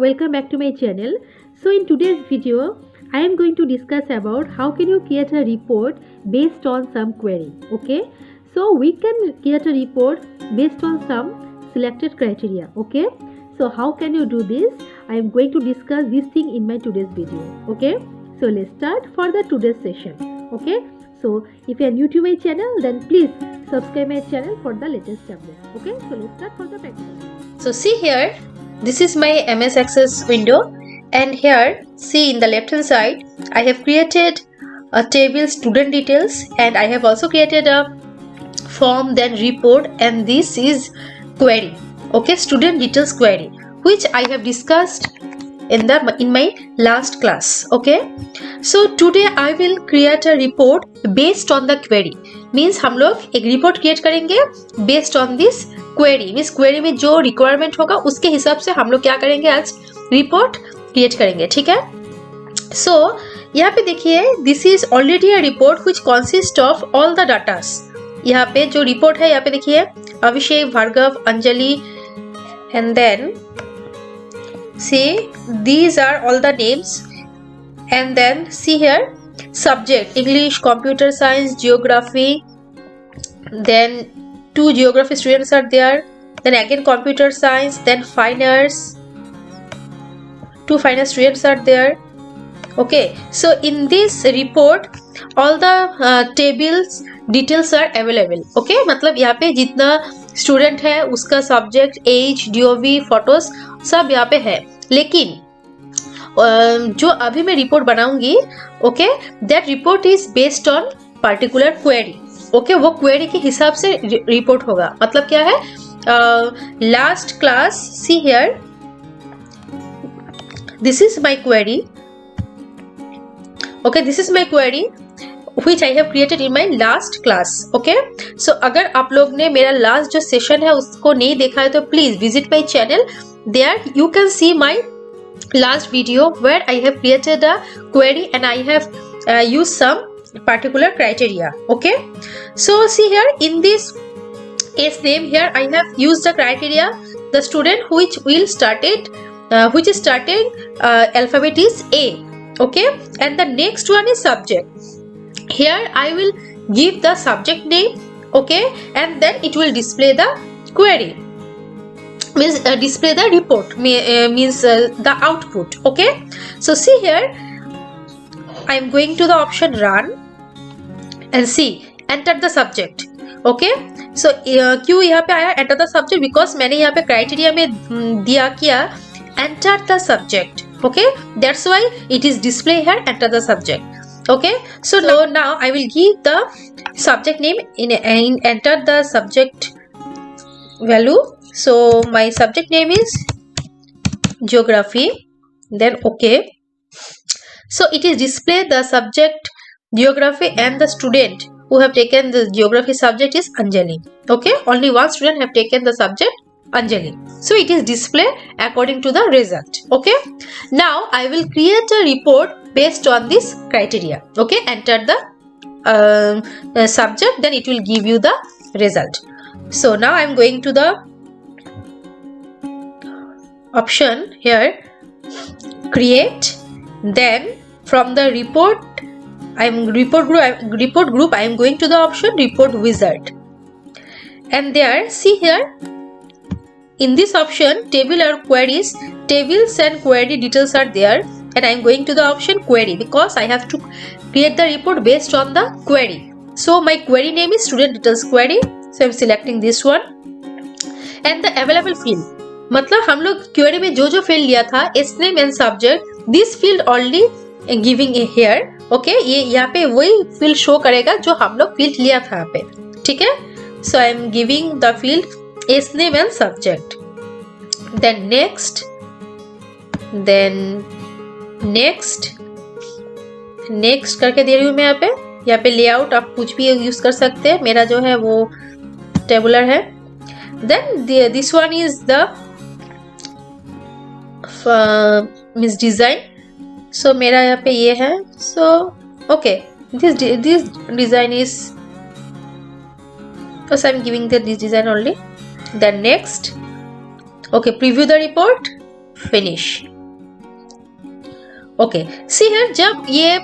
welcome back to my channel. So in today's video I am going to discuss about how can you create a report based on some query. Okay, so we can create a report based on some selected criteria. Okay, so how can you do this? I am going to discuss this thing in my today's video. Okay, so let's start for the today's session. Okay, so if you are new to my channel, then please subscribe my channel for the latest updates. Okay, so let's start for the practical. So see here, this is my MS Access window, and here see in the left hand side I have created a table student details, and I have also created a form, then report, and this is query. Okay, student details query, which I have discussed in my last class. Okay, so today I will create a report based on the query. Means हम लोग एक report create करेंगे based on this query. Means query में जो requirement होगा उसके हिसाब से हम लोग क्या करेंगे, आज रिपोर्ट क्रिएट करेंगे. ठीक है, सो यहाँ पे देखिए, this is already a report which consist of all the datas. यहाँ पे जो रिपोर्ट है, यहाँ पे देखिए Abhishek, Bhargav, Anjali, and then see these are all the names, and then see here subject English, computer science, geography, then 2 geography students are there, then again computer science, then fine arts, 2 fine arts students are there. Okay, so in this report all the tables details are available. Okay, मतलब यहाँ पे जितना student है उसका subject, as, डीओवी, photos सब यहाँ पे है. लेकिन जो अभी मैं रिपोर्ट बनाऊंगी, okay, that report is based on particular query. Okay, वो क्वेरी के हिसाब से रिपोर्ट होगा. मतलब क्या है, last class, see here, this is my query. Okay, this is my query which I have created in my last class. Okay, so अगर आप लोग ने मेरा लास्ट जो सेशन है उसको नहीं देखा है तो please visit my channel. there you can see my last video where I have created a query and I have used some particular criteria. Okay, so see here in this case name, here I have used the criteria the student which will started which is starting alphabet is A. Okay, and the next one is subject. Here I will give the subject name. Okay, and then it will display the query, means display the report, means the output. Okay, so see here I am going to the option run and see enter the subject. Okay, so क्यों यहाँ पे आया enter the subject, because मैंने यहाँ पे criteria में दिया किया enter the subject. Okay, that's why it is display here enter the subject. Okay, so now I will give the subject name in enter the subject value. So my subject name is geography, then okay, so it is display the subject geography and the student who have taken the geography subject is Anjali. Okay, only one student have taken the subject Anjali, so it is display according to the result. Okay, now I will create a report based on this criteria. Okay, enter the subject, then it will give you the result. So now I am going to the option here create, then from the report group I am going to the option report wizard, and there see here in this option table or queries, tables and query details are there, and I am going to the option query because I have to create the report based on the query. So my query name is student details query, so I am selecting this one, and the available field, मतलब हम लोग query में जो field लिया था S name and subject, this field only giving here. Okay, ये यहाँ पे वही फील्ड शो करेगा जो हम लोग फील्ड लिया था यहाँ पे. ठीक है, so I am giving the field's name and subject, then next, then next करके दे रही हूँ मैं यहाँ पे. यहाँ पे लेआउट आप कुछ भी यूज कर सकते हैं, मेरा जो है वो टेबुलर है. Then this one is the means design, so मेरा यहाँ पे ये है. So okay, this design is, I am giving this design only. Then next, okay, preview the report, finish. Okay see here, जब ये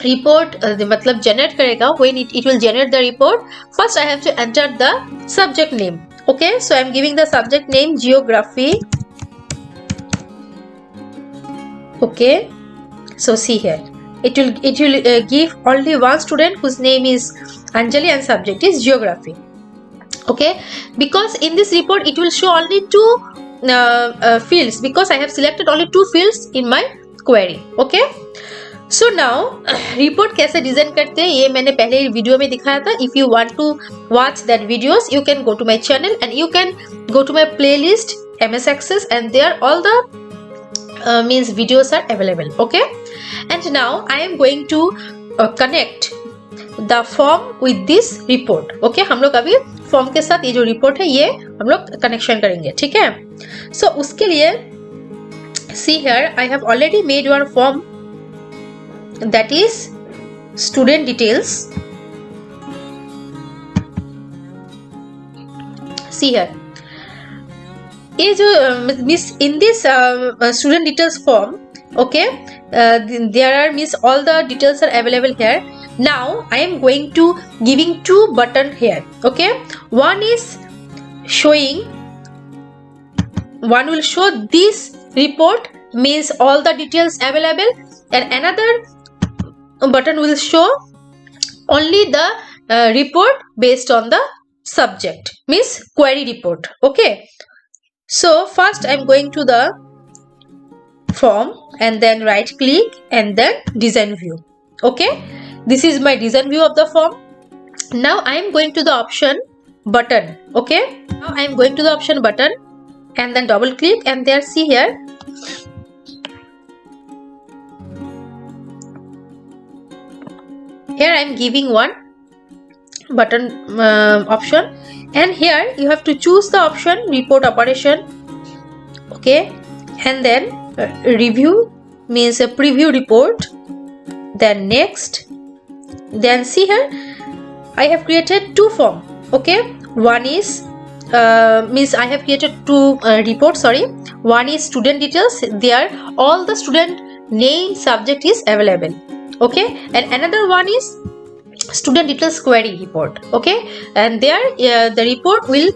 रिपोर्ट मतलब generate करेगा, when it will generate the report, first I have to enter the subject name. Okay, so I am giving the subject name geography. Okay, so see here, it will give only one student whose name is Anjali and subject is geography. Okay, because in this report it will show only two fields, because I have selected only two fields in my query. Okay, so now report कैसे design करते हैं ये मैंने पहले video में दिखाया था. If you want to watch that videos, you can go to my channel and you can go to my playlist MS Access, and there all the means videos are available. Okay, and now I am going to connect the form with this report. Okay, हम लोग अभी form के साथ ये जो report है ये हम लोग कनेक्शन करेंगे. ठीक है, सो उसके लिए see here, I have already made one form, that is student details. See here, ये जो miss in this student details form, okay, there are miss all the details are available here. Now I am going to giving two button here. Okay, one is showing, one will show this report means all the details available, and another button will show only the report based on the subject, means query report. Okay, so first I am going to the form and then right click and then design view. Okay, this is my design view of the form. Now I am going to the option button. Okay, now I am going to the option button and then double click, and there see here I am giving one button option, and here you have to choose the option report operation. Okay, and then review means a preview report, then next, then see here I have created two form. Okay, one is means I have created two reports, sorry. One is student details, there all the student name subject is available. Okay, and another one is student details query report. Okay, and there the report will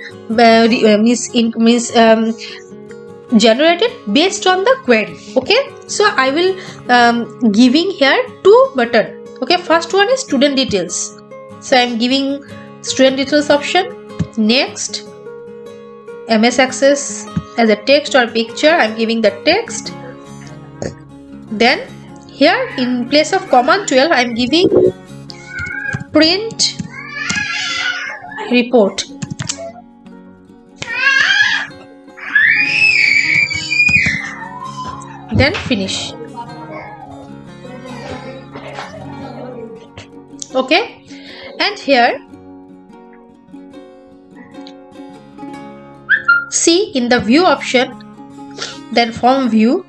generated based on the query. Okay, so I will giving here two button. Okay, first one is student details, so I am giving student details option. Next, MS Access as a text or picture, I am giving the text. Then here in place of command 12 I am giving print report. Then finish. Okay, and here see in the view option, then form view,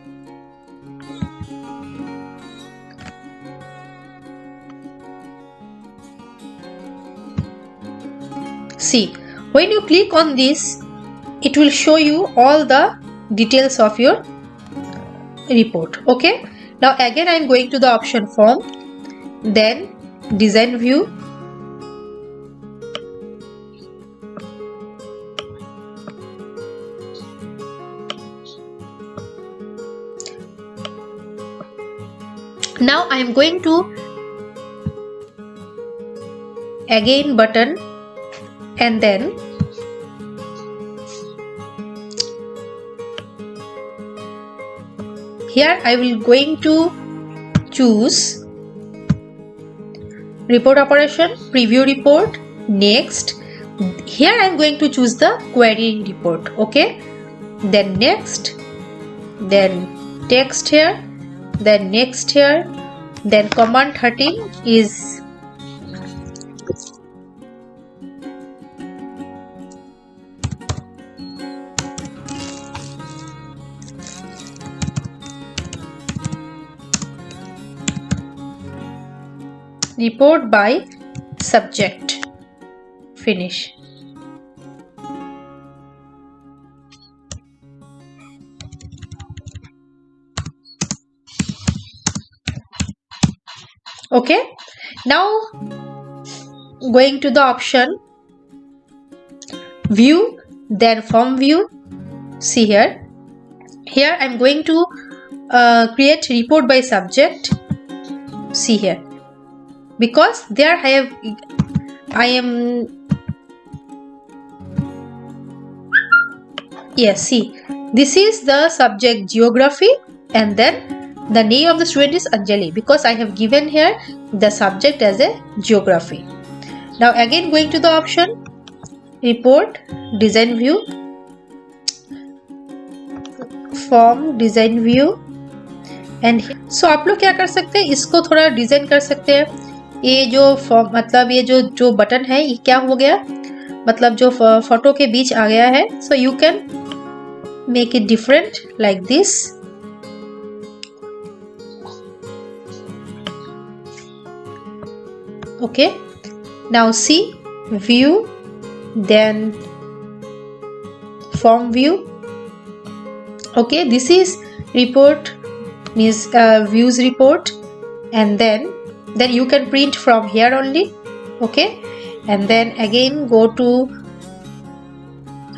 see when you click on this it will show you all the details of your report. Okay, now again I am going to the option form, then design view, now I am going to again button, and then here I will going to choose report operation, preview report. Next, here I am going to choose the query report. Okay, then next, then text here, then next here, then command 13 is report by subject. Finish. Okay, now going to the option view, then form view. See here I'm going to create report by subject. See here, because there yes, see, this is the subject geography, and then the name of the student is Anjali, because I have given here the subject as a geography. Now again going to the option report, design view, form, design view, and so आप लोग क्या कर सकते हैं, इसको थोड़ा design कर सकते हैं. ये जो फॉर्म मतलब ये जो बटन है ये क्या हो गया, मतलब जो फोटो के बीच आ गया है. So you can make it different like this. Okay, now see view, then form view. Okay, this is report, means views report, and then you can print from here only. Okay, and then again go to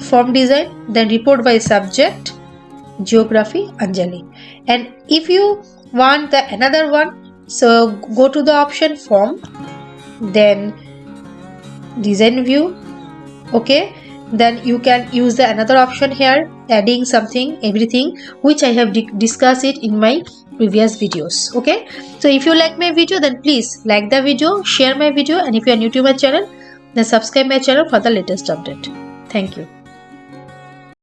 form design, then report by subject geography Anjali. And if you want the another one, so go to the option form, then design view. Okay, then you can use the another option here, adding something, everything which I have discussed it in my previous videos. Okay, so if you like my video, then please like the video, share my video, and if you are new to my channel, then subscribe my channel for the latest update. Thank you.